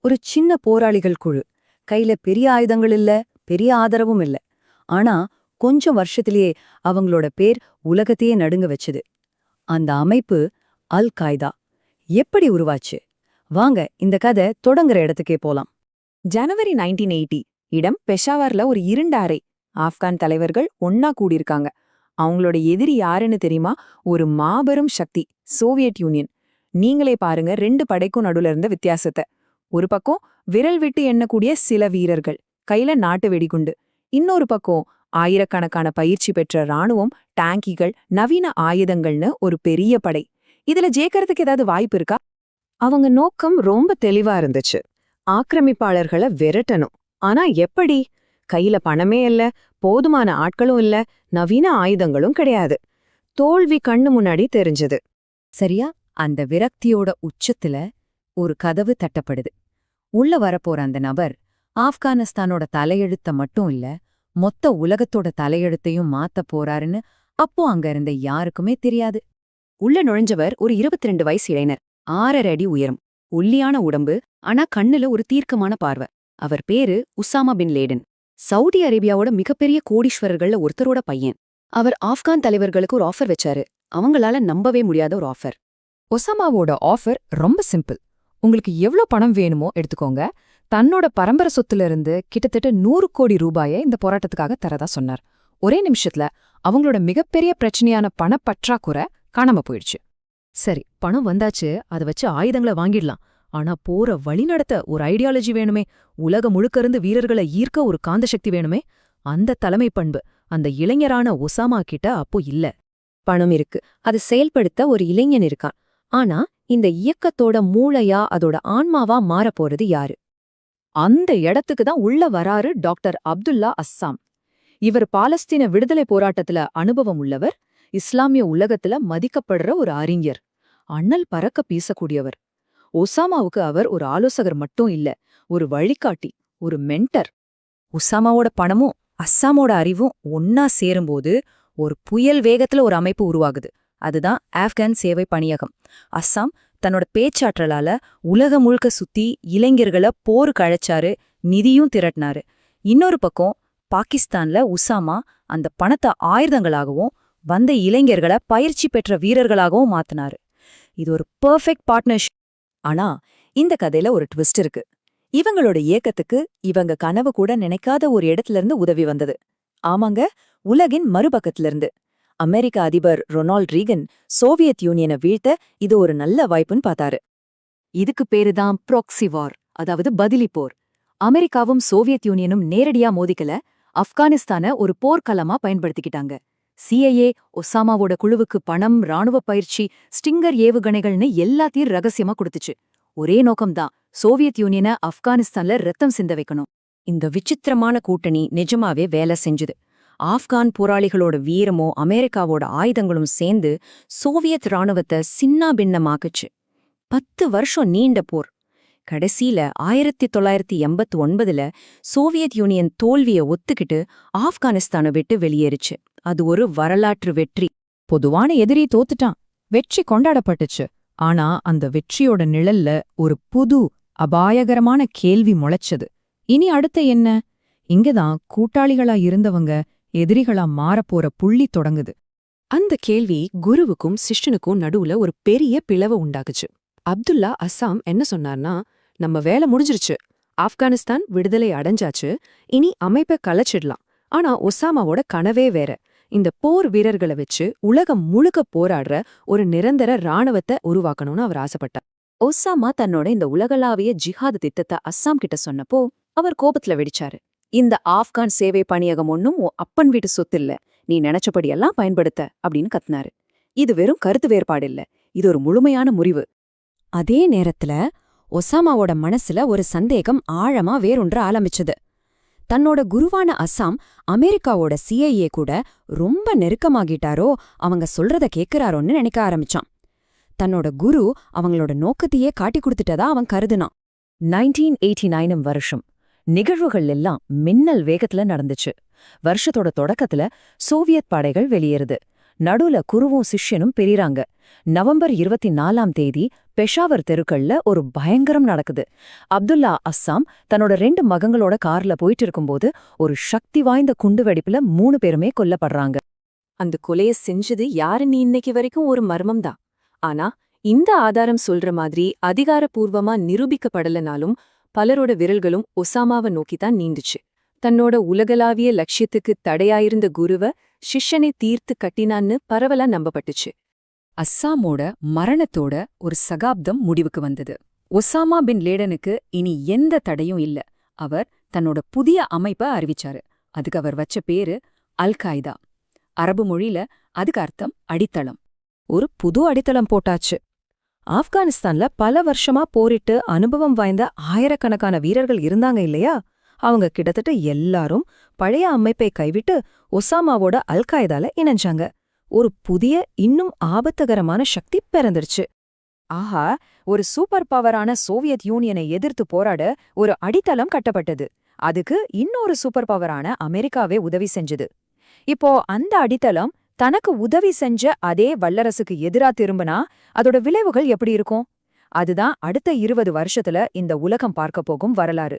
ஒரு சின்ன போராளிகள் குழு. கையில பெரிய ஆயுதங்கள் இல்ல, பெரிய ஆதரவும் இல்ல. ஆனா கொஞ்சம் வருஷத்திலேயே அவங்களோட பேர் உலகத்தையே நடுங்க வச்சுது. அந்த அமைப்பு அல் காய்தா. எப்படி உருவாச்சு? வாங்க இந்த கதை தொடங்குற இடத்துக்கே போலாம். ஜனவரி 1980 இடம் பெஷாவர்ல ஒரு இருண்ட அறை. ஆப்கான் தலைவர்கள் ஒன்னா கூடியிருக்காங்க. அவங்களோட எதிரி யாருன்னு தெரியுமா? ஒரு மாபெரும் சக்தி, சோவியத் யூனியன். நீங்களே பாருங்க ரெண்டு படைக்கும் நடுவுல இருந்த வித்தியாசத்தை. ஒரு பக்கம் விரல் விட்டு எண்ணக்கூடிய சில வீரர்கள், கையில நாட்டு வெடிகுண்டு. இன்னொரு பக்கம் ஆயிரக்கணக்கான பயிற்சி பெற்ற ராணுவம், டாங்கிகள், நவீன ஆயுதங்கள்னு ஒரு பெரிய படை. இதுல ஜெயிக்கிறதுக்கு ஏதாவது வாய்ப்பு இருக்கா? அவங்க நோக்கம் ரொம்ப தெளிவா இருந்துச்சு. ஆக்கிரமிப்பாளர்களை விரட்டணும். ஆனா எப்படி? கையில பணமே இல்ல, போதுமான ஆட்களும் இல்ல, நவீன ஆயுதங்களும் கிடையாது. தோல்வி கண்ணு முன்னாடி தெரிஞ்சது. சரியா? அந்த விரக்தியோட உச்சத்துல ஒரு கதவு தட்டப்படுது. உள்ள வரப்போற அந்த நபர் ஆப்கானிஸ்தானோட தலையெழுத்த மட்டும் இல்ல, மொத்த உலகத்தோட தலையெழுத்தையும் மாத்தப் போறாருன்னு அப்போ அங்க இருந்த யாருக்குமே தெரியாது. உள்ள நுழைஞ்சவர் ஒரு 22 வயசு இளைஞர். 6.5 அடி உயரம், ஒல்லியான உடம்பு, ஆனா கண்ணுல ஒரு தீர்க்கமான பார்வை. அவர் பேரு உசாமா பின் லேடன். சவுதி அரேபியாவோட மிகப்பெரிய கோடீஸ்வரர்கள்ல ஒருத்தரோட பையன். அவர் ஆப்கான் தலைவர்களுக்கு ஒரு ஆஃபர் வச்சாரு. அவங்களால நம்பவே முடியாத ஒரு ஆஃபர். ஒசாமாவோட ஆஃபர் ரொம்ப சிம்பிள். உங்களுக்கு எவ்வளோ பணம் வேணுமோ எடுத்துக்கோங்க. தன்னோட பரம்பரை சொத்துல இருந்து கிட்டத்தட்ட 100 கோடி ரூபாயை இந்த போராட்டத்துக்காக தரதா சொன்னார். ஒரே நிமிஷத்துல அவங்களோட மிகப்பெரிய பிரச்சனையான பணப்பற்றாக்குறை காணாம போயிடுச்சு. சரி, பணம் வந்தாச்சு, அதை வச்சு ஆயுதங்களை வாங்கிடலாம். ஆனா போற வழிநடத்த ஒரு ஐடியாலஜி வேணுமே, உலகம் முழுக்க இருந்து வீரர்களை ஈர்க்க ஒரு காந்தசக்தி வேணுமே. அந்த தலைமை பண்பு அந்த இளைஞரான ஒசாமா கிட்ட அப்போ இல்ல. பணம் இருக்கு, அது செயல்படுத்த ஒரு இளைஞன் இருக்கான். ஆனா இந்த இயக்கத்தோட மூளையா, அதோட ஆன்மாவா மாறப்போறது யாரு? அந்த இடத்துக்கு தான் உள்ள வராரு டாக்டர் அப்துல்லா அஸ்ஸாம். இவர் பாலஸ்தீன விடுதலை போராட்டத்துல அனுபவம் உள்ளவர், இஸ்லாமிய உலகத்துல மதிக்கப்படுற ஒரு அறிஞர், அண்ணல் பறக்க பேசக்கூடியவர். ஒசாமாவுக்கு அவர் ஒரு ஆலோசகர் மட்டும் இல்ல, ஒரு வழிகாட்டி, ஒரு மென்டர். உசாமாவோட பணமும் அஸ்ஸாமோட அறிவும் ஒன்னா சேரும்போது ஒரு புயல் வேகத்துல ஒரு அமைப்பு உருவாகுது. அதுதான் ஆப்கான் சேவை பணியகம். அஸ்ஸாம் தன்னோட பேச்சாற்றலால உலகம் முழுக்க சுத்தி இளைஞர்களை போருக்கு அழைச்சாரு, நிதியும் திரட்டினாரு. இன்னொரு பக்கம் பாகிஸ்தான்ல உசாமா அந்த பணத்தை ஆயுதங்களாகவும் வந்த இளைஞர்களை பயிற்சி பெற்ற வீரர்களாகவும் மாத்தினாரு. இது ஒரு பெர்ஃபெக்ட் பார்ட்னர்ஷிப். ஆனா இந்த கதையில ஒரு ட்விஸ்ட் இருக்கு. இவங்களோட இயக்கத்துக்கு இவங்க கனவு கூட நினைக்காத ஒரு இடத்துல இருந்து உதவி வந்தது. ஆமாங்க, உலகின் மறுபக்கத்திலிருந்து. அமெரிக்க அதிபர் ரொனால்ட் ரீகன் சோவியத் யூனியனை வீழ்த்த இது ஒரு நல்ல வாய்ப்புன்னு பார்த்தாரு. இதுக்கு பேருதான் ப்ராக்ஸி வார், அதாவது பதிலி போர். அமெரிக்காவும் சோவியத் யூனியனும் நேரடியா மோதிக்கல, ஆப்கானிஸ்தான ஒரு போர்க்களமா பயன்படுத்திக்கிட்டாங்க. சிஐஏ ஒசாமாவோட குழுவுக்கு பணம், ராணுவ பயிற்சி, ஸ்டிங்கர் ஏவுகணைகள்னு எல்லாத்தையும் ரகசியமா கொடுத்துச்சு. ஒரே நோக்கம்தான், சோவியத் யூனியனை ஆப்கானிஸ்தான்ல ரத்தம் சிந்த வைக்கணும். இந்த விசித்திரமான கூட்டணி நிஜமாவே வேலை செஞ்சுது. ஆப்கான் போராளிகளோட வீரமோ அமெரிக்காவோட ஆயுதங்களும் சேர்ந்து சோவியத் ராணுவத்தை சின்னா பின்னமாக்குச்சு. 10 வருஷம் நீண்ட போர். கடைசியில 1989ல சோவியத் யூனியன் தோல்வியை ஒத்துக்கிட்டு ஆப்கானிஸ்தானை விட்டு வெளியேறுச்சு. அது ஒரு வரலாற்று வெற்றி. பொதுவான எதிரி தோத்துட்டான், வெற்றி கொண்டாடப்பட்டுச்சு. ஆனா அந்த வெற்றியோட நிழல்ல ஒரு புது அபாயகரமான கேள்வி முளைச்சது. இனி அடுத்த என்ன? இங்கதான் கூட்டாளிகளா இருந்தவங்க எதிரிகளா மாறப்போற புள்ளி தொடங்குது. அந்த கேள்வி குருவுக்கும் சிஷ்யனுக்கும் நடுவுல ஒரு பெரிய பிளவு உண்டாக்குச்சு. அப்துல்லா அஸ்ஸாம் என்ன சொன்னார்னா, நம்ம வேலை முடிஞ்சிருச்சு, ஆப்கானிஸ்தான் விடுதலை அடைஞ்சாச்சு, இனி அமைப்பை கலைச்சிடலாம். ஆனா ஒசாமாவோட கனவே வேற. இந்த போர் வீரர்களை வச்சு உலகம் முழுக்க போராடுற ஒரு நிரந்தர ராணுவத்தை உருவாக்கணும்னு அவர் ஆசைப்பட்டார். ஒசாமா தன்னோட இந்த உலகளாவிய ஜிஹாத் திட்டத்தை அஸ்ஸாம் கிட்ட சொன்னப்போ அவர் கோபத்துல வெடிச்சாரு. இந்த ஆப்கான் சேவை பணியகம் ஒன்னும் அப்பன் வீட்டு சொத்து இல்ல, நீ நினைச்சபடியெல்லாம் பயன்படுத்த அப்படின்னு கத்துனாரு. இது வெறும் கருத்து வேறுபாடு இல்ல, இது ஒரு முழுமையான முறிவு. அதே நேரத்துல ஒசாமாவோட மனசுல ஒரு சந்தேகம் ஆழமா வேறொன்று ஆரம்பிச்சது. தன்னோட குருவான அஸ்ஸாம் அமெரிக்காவோட சிஐஏ கூட ரொம்ப நெருக்கமாகிட்டாரோ, அவங்க சொல்றத கேட்கிறாரோன்னு நினைக்க ஆரம்பிச்சான். தன்னோட குரு அவங்களோட நோக்கத்தையே காட்டி கொடுத்துட்டதா அவன் கருதுனான். 1989 வருஷம் நிகழ்வுகள் எல்லாம் மின்னல் வேகத்துல நடந்துச்சு. வருஷத்தோட தொடக்கத்துல சோவியத் படைகள் வெளியேறுது. நடுவுல குருவும் சிஷ்யனும் பிரிறாங்க. நவம்பர் 24ஆம் தேதி பெஷாவர் தெருக்கள்ல ஒரு பயங்கரம் நடக்குது. அப்துல்லா அஸ்ஸாம் தன்னோட 2 மகங்களோட கார்ல போயிட்டு இருக்கும்போது ஒரு சக்தி வாய்ந்த குண்டுவெடிப்புல 3 பேருமே கொல்லப்படுறாங்க. அந்த கொலைய செஞ்சது யாருன்னு இன்னைக்கு வரைக்கும் ஒரு மர்மம்தான். ஆனா இந்த ஆதாரம் சொல்ற மாதிரி அதிகாரப்பூர்வமா நிரூபிக்கப்படலனாலும் பலரோட விரல்களும் ஒசாமாவை நோக்கித்தான் நீண்டுச்சு. தன்னோட உலகளாவிய லட்சியத்துக்கு தடையாயிருந்த குருவ சிஷ்யனை தீர்த்து கட்டினான்னு பரவலா நம்பப்பட்டுச்சு. அஸ்ஸாமோட மரணத்தோட ஒரு சகாப்தம் முடிவுக்கு வந்தது. ஒசாமா பின் லேடனுக்கு இனி எந்த தடையும் இல்ல. அவர் தன்னோட புதிய அமைப்ப அறிவிச்சாரு. அதுக்கு அவர் வச்ச பேரு அல்-காய்தா. அரபு மொழியில அதுக்கு அர்த்தம் அடித்தளம். ஒரு புது அடித்தளம் போட்டாச்சு. ஆப்கானிஸ்தான்ல பல வருஷமா போரிட்டு அனுபவம் வாய்ந்த ஆயிரக்கணக்கான வீரர்கள் இருந்தாங்க இல்லையா? அவங்க கிட்டத்தட்ட எல்லாரும் பழைய அமைப்பை கைவிட்டு ஒசாமாவோட அல்-காய்தால இணைஞ்சாங்க. ஒரு புதிய இன்னும் ஆபத்துகரமான சக்தி பிறந்துருச்சு. ஆஹா, ஒரு சூப்பர் பவரான சோவியத் யூனியனை எதிர்த்து போராட ஒரு அடித்தளம் கட்டப்பட்டது. அதுக்கு இன்னொரு சூப்பர் பவரான அமெரிக்காவே உதவி செஞ்சது. இப்போ அந்த அடித்தளம் தனக்கு உதவி செஞ்ச அதே வல்லரசுக்கு எதிரா திரும்பினா அதோட விளைவுகள் எப்படி இருக்கும்? அதுதான் அடுத்த 20 வருஷத்துல இந்த உலகம் பார்க்க போகும் வரலாறு.